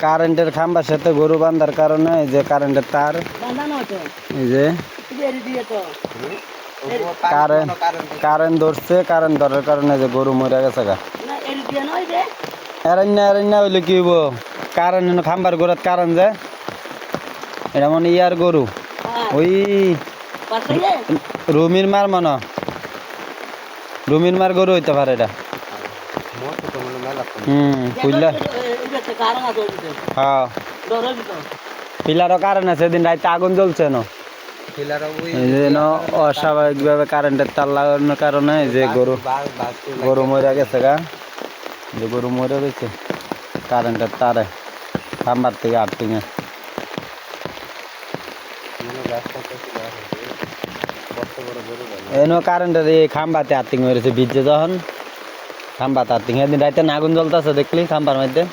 কারেন্টের খাম্বার সাথে গরু বাঁধার কারণে এই যে কারেন্টের তার এই যে কারেন্ট ধরছে, কারেন্ট ধরার কারণে যে গরু মরে গেছে গা। এরান্না হইলে কি হইব, কারেন্ট খাম্বার গোড়াত কারেন্ট যে এটা মনে ইয়ার গরু ওই রুমির মার মনে রুমির মার গরু হইতে পারে এটা। বুঝলা হ্যাঁ পিলারও কারেন্ট আছে, সেদিন রাইতে আগুন জ্বলছে না অস্বাভাবিক ভাবে কারেন্টের তার লাগানোর কারণে যে গরু মরে গেছে গা, যে গরু মরে গেছে কারেন্টের তারে খাম্বার থেকে আর্থিংয়ে। এনো কারেন্টের এই খাম্বাতে আর্থিং হয়েছে ভিজে যখন খাম্বাতে আর্থিং, এদিন রাইতে আগুন জ্বলতেছে দেখলি খাম্বার মধ্যে।